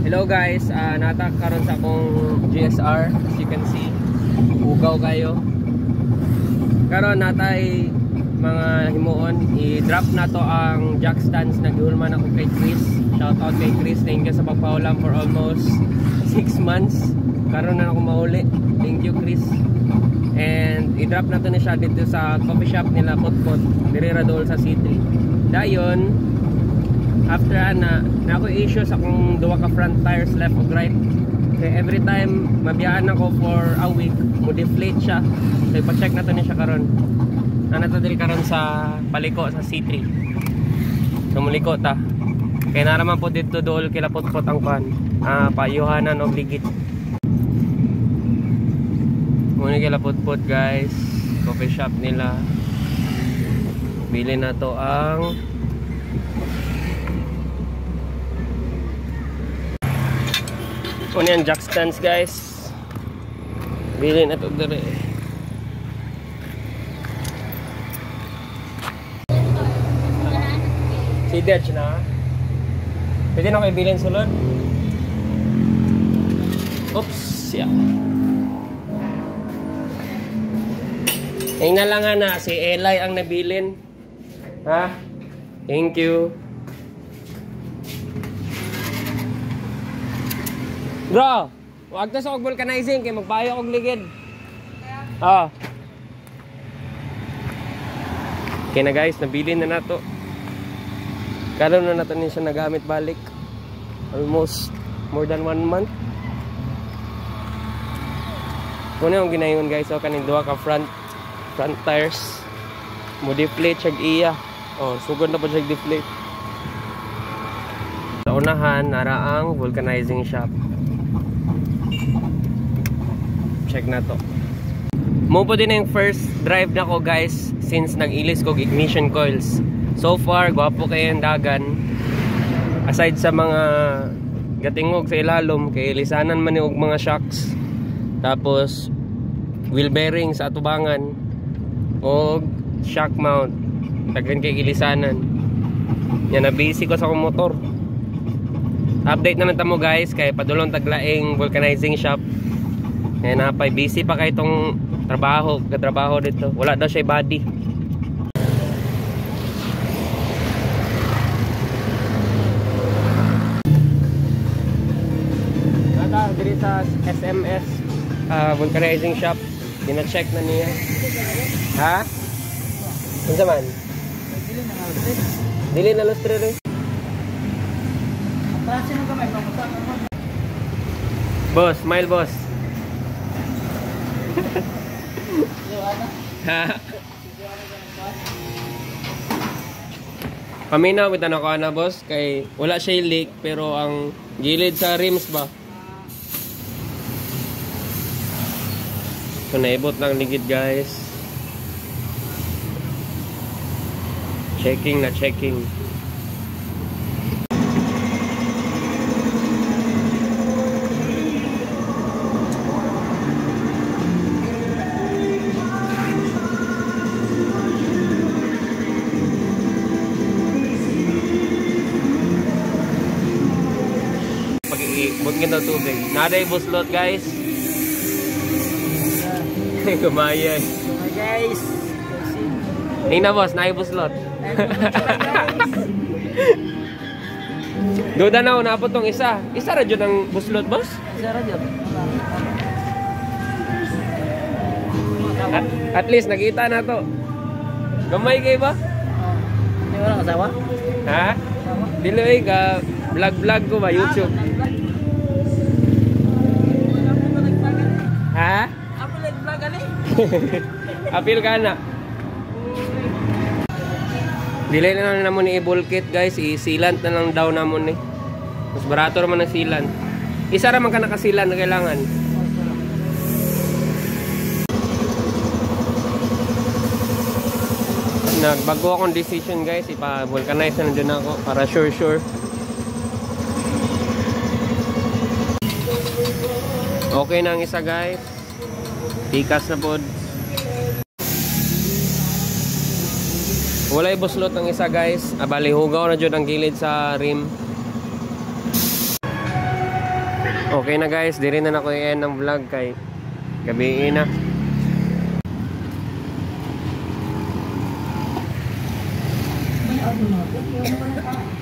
Hello guys, nata karon sa akong GSR. As you can see, ugaw kayo. Karon natay mga himuon, i-drop na to ang jack stands na gihulman ako kay Chris. Shout out kay Chris, thank you sa pagpaulam for almost 6 months. Karon na ako mauli. Thank you Chris. And i-drop na to ni siya dito sa coffee shop nila Potpot, diri ra dool sa C3. Dayon after na ako issue sa akong duwa ka front tires left ug right. Kaya every time mabiyaan ako for a week, mo deflate siya. So ipa-check na to ni siya karon. Ana to diri karon sa paliko sa C3. So muliko ta. Kaya naraman po dito dool kila Potpot ang pan. Payuhanan og ligit. Muna kila Potpot guys. Coffee shop nila. Bili na to ang yan jack stands guys. Bili na to dire. Si Dutch na. Pwede na kayo bilhin sulod. Oops, yeah. Tingnan lang nga na si Eli ang nabilin. Ha? Thank you. Bro, wag to sa og vulcanizing kay magpayo og ligid. Okay na guys, nabili na nato. Karon na nato ni siya nagamit balik. Almost more than 1 month. Kuno yung ginayon guys, so kaning duha ka front tires. Mo deflate siya iya. Sugod na po siya deflate. Sa unahan nara ang vulcanizing shop. Check na to. Mo po din yung first drive na ko guys since nag-ilis ko ignition coils. So far, gwapo kayo yung dagan. Aside sa mga gatingog sa ilalom, kay lisanan man yung mga shocks. Tapos wheel bearing sa atubangan o shock mount. Daghan kay ilisanan. Yan na busy ko sa akong motor. Update naman tamo guys kay padulong taglaing vulcanizing shop. Kaya napay busy pa kay itong katrabaho dito. Wala daw siya body. Nata diri sa SMS vulcanizing shop. Gina-check na niya. Ha? Unsa man? Dili na lustre rin. Boss, smile boss. Paminaw kita na ko na boss kay wala siya leak pero ang gilid sa rims ba. So naibot lang ligid guys. Checking na checking. Bungin daw tubig. Naday buslot guys. Kumayay. Guys. Tingnan boss, naay buslot. Duda na napot tong isa. Isa ra jud ang buslot boss? Isa ra jud. At least nakita na to. Gamay kay ba? Hindi wala kasawa? Ha? Dili ka vlog ko ba YouTube? Ha? Apil vlog ani? Apil ka na. Dili na namon ni i-bulkit guys, i-sealant na lang daw namon ni. Mas barato naman ang sealant. Isa ra man ka nakasilan na kailangan. Nagbago akong decision guys, ipa-vulcanize na din ako para sure. Okay na ang isa guys. Tikas na pod. Wala ibuslot ang isa guys. Abali hugaw na jud ang gilid sa rim. Okay na guys, di rin na ako i-end ng vlog kay gabi na. May automatic. Yung